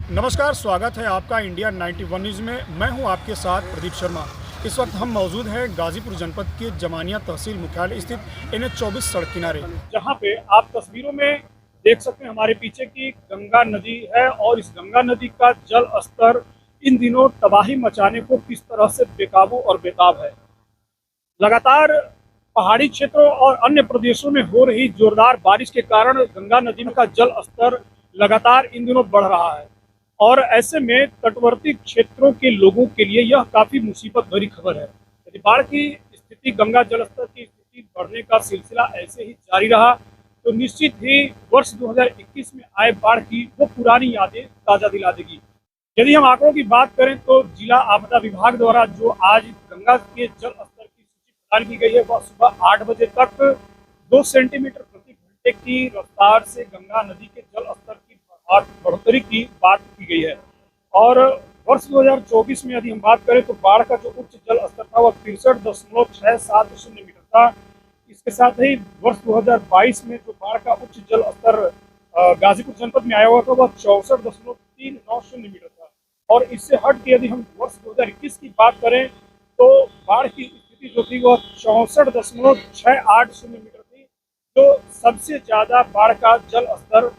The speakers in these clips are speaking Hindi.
नमस्कार, स्वागत है आपका इंडिया 91 न्यूज़ में। मैं हूं आपके साथ प्रदीप शर्मा। इस वक्त हम मौजूद हैं गाजीपुर जनपद के जमानिया तहसील मुख्यालय स्थित NH-24 सड़क किनारे, जहां पे आप तस्वीरों में देख सकते हैं हमारे पीछे की गंगा नदी है और इस गंगा नदी का जल स्तर इन दिनों तबाही मचाने को किस तरह से बेकाबू और बेताब है। लगातार पहाड़ी क्षेत्रों और अन्य प्रदेशों में हो रही जोरदार बारिश के कारण गंगा नदी का जल स्तर लगातार इन दिनों बढ़ रहा है और ऐसे में तटवर्ती क्षेत्रों के लोगों के लिए यह काफ़ी मुसीबत भरी खबर है। यदि बाढ़ की स्थिति, गंगा जलस्तर की स्थिति बढ़ने का सिलसिला ऐसे ही जारी रहा तो निश्चित ही वर्ष 2021 में आए बाढ़ की वो पुरानी यादें ताज़ा दिला देगी। यदि हम आंकड़ों की बात करें तो जिला आपदा विभाग द्वारा जो आज गंगा के जल स्तर की सूची प्रदान की गई है, वह सुबह 8 बजे तक 2 सेंटीमीटर प्रति घंटे की रफ्तार से गंगा नदी के जल स्तर की बढ़ोतरी की बात की गई है। और वर्ष 2024 में यदि हम बात करें तो बाढ़ का जो उच्च जल स्तर था वह 63.670 मीटर था। इसके साथ ही वर्ष 2022 में जो बाढ़ का उच्च जल स्तर गाजीपुर जनपद में आया हुआ था वह 64.390 मीटर था। और इससे हट के यदि हम वर्ष 2021 की बात करें तो बाढ़ की स्थिति जो थी वह 64.680 मीटर थी, जो सबसे ज़्यादा बाढ़ का जल स्तर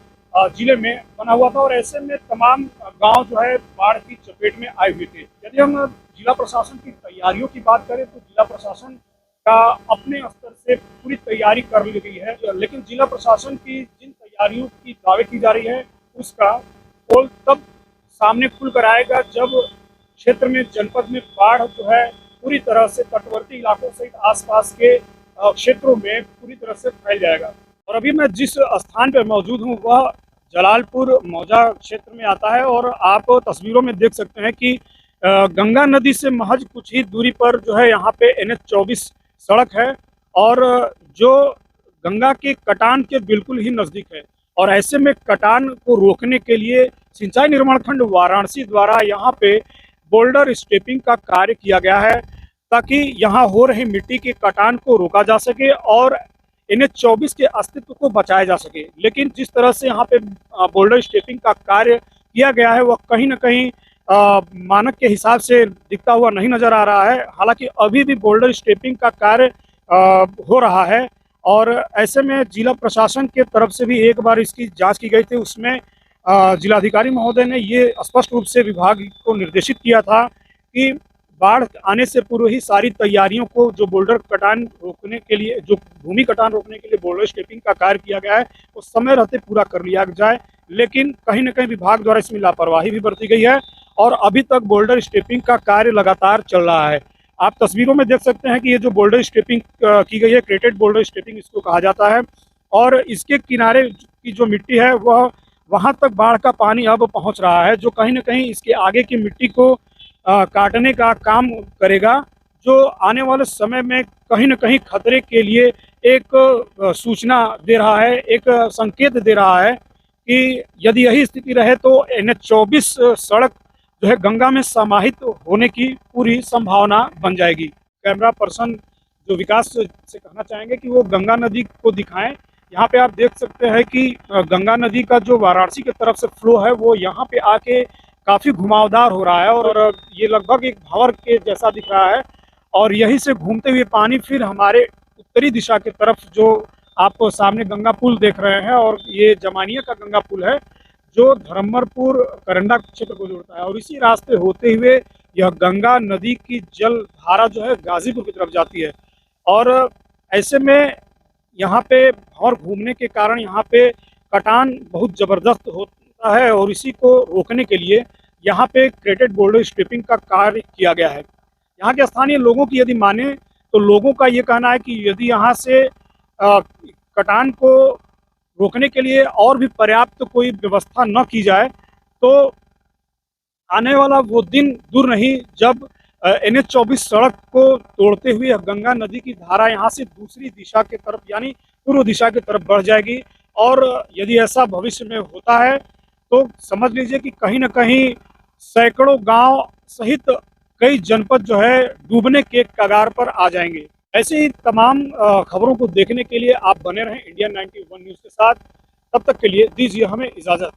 जिले में बना हुआ था। और ऐसे में तमाम गांव जो है बाढ़ की चपेट में आए हुए थे। यदि हम जिला प्रशासन की तैयारियों की बात करें तो जिला प्रशासन का अपने स्तर से पूरी तैयारी कर ली गई है, लेकिन जिला प्रशासन की जिन तैयारियों की दावे की जा रही है उसका पोल तब सामने खुल कर आएगा जब क्षेत्र में, जनपद में बाढ़ जो है पूरी तरह से तटवर्ती इलाकों सहित आसपास के क्षेत्रों में पूरी तरह से फैल जाएगा। और अभी मैं जिस स्थान पर मौजूद हूँ वह जलालपुर मौजा क्षेत्र में आता है और आप तस्वीरों में देख सकते हैं कि गंगा नदी से महज कुछ ही दूरी पर जो है यहाँ पे NH-24 सड़क है और जो गंगा के कटान के बिल्कुल ही नज़दीक है। और ऐसे में कटान को रोकने के लिए सिंचाई निर्माण खंड वाराणसी द्वारा यहाँ पे बोल्डर स्टेपिंग का कार्य किया गया है ताकि यहाँ हो रही मिट्टी के कटान को रोका जा सके और NH-24 के अस्तित्व को बचाया जा सके। लेकिन जिस तरह से यहाँ पे बोल्डर स्टेपिंग का कार्य किया गया है वह कहीं ना कहीं मानक के हिसाब से दिखता हुआ नहीं नजर आ रहा है। हालांकि अभी भी बोल्डर स्टेपिंग का कार्य हो रहा है और ऐसे में जिला प्रशासन के तरफ से भी एक बार इसकी जांच की गई थी। उसमें जिलाधिकारी महोदय ने ये स्पष्ट रूप से विभाग को निर्देशित किया था कि बाढ़ आने से पूर्व ही सारी तैयारियों को, जो बोल्डर कटान रोकने के लिए, जो भूमि कटान रोकने के लिए बोल्डर स्टेपिंग का कार्य किया गया है, वो समय रहते पूरा कर लिया जाए। लेकिन कहीं न कहीं विभाग द्वारा इसमें लापरवाही भी बरती गई है और अभी तक बोल्डर स्टेपिंग का कार्य लगातार चल रहा है। आप तस्वीरों में देख सकते हैं कि ये जो बोल्डर स्टेपिंग की गई है, क्रेटेड बोल्डर स्टेपिंग इसको कहा जाता है और इसके किनारे की जो मिट्टी है वह वहाँ तक बाढ़ का पानी अब पहुँच रहा है, जो कहीं न कहीं इसके आगे की मिट्टी को काटने का काम करेगा, जो आने वाले समय में कहीं न कहीं खतरे के लिए एक सूचना दे रहा है, एक संकेत दे रहा है कि यदि यही स्थिति रहे तो NH-24 सड़क जो है गंगा में समाहित होने की पूरी संभावना बन जाएगी। कैमरा पर्सन जो विकास से कहना चाहेंगे कि वो गंगा नदी को दिखाएं। यहाँ पे आप देख सकते हैं कि गंगा नदी का जो वाराणसी की तरफ से फ्लो है वो यहाँ पे आके काफ़ी घुमावदार हो रहा है और ये लगभग एक भंवर के जैसा दिख रहा है और यहीं से घूमते हुए पानी फिर हमारे उत्तरी दिशा की तरफ, जो आप सामने गंगा पुल देख रहे हैं और ये जमानिया का गंगा पुल है जो धर्मपुर करंडा क्षेत्र को जोड़ता है और इसी रास्ते होते हुए यह गंगा नदी की जल धारा जो है गाजीपुर की तरफ जाती है। और ऐसे में यहाँ पे भंवर घूमने के कारण यहाँ पे कटान बहुत ज़बरदस्त होता है और इसी को रोकने के लिए यहाँ पे क्रेटेड बोल्डर स्ट्रिपिंग का कार्य किया गया है। यहाँ के स्थानीय लोगों की यदि माने तो लोगों का ये कहना है कि यदि यहाँ से कटान को रोकने के लिए और भी पर्याप्त कोई व्यवस्था न की जाए तो आने वाला वो दिन दूर नहीं जब NH-24 सड़क को तोड़ते हुए गंगा नदी की धारा यहाँ से दूसरी दिशा की तरफ यानी पूर्व दिशा की तरफ बढ़ जाएगी। और यदि ऐसा भविष्य में होता है तो समझ लीजिए कि कहीं न कहीं सैकड़ों गांव सहित कई जनपद जो है डूबने के कगार पर आ जाएंगे। ऐसे ही तमाम खबरों को देखने के लिए आप बने रहें इंडिया 91 न्यूज़ के साथ। तब तक के लिए दीजिए हमें इजाज़त।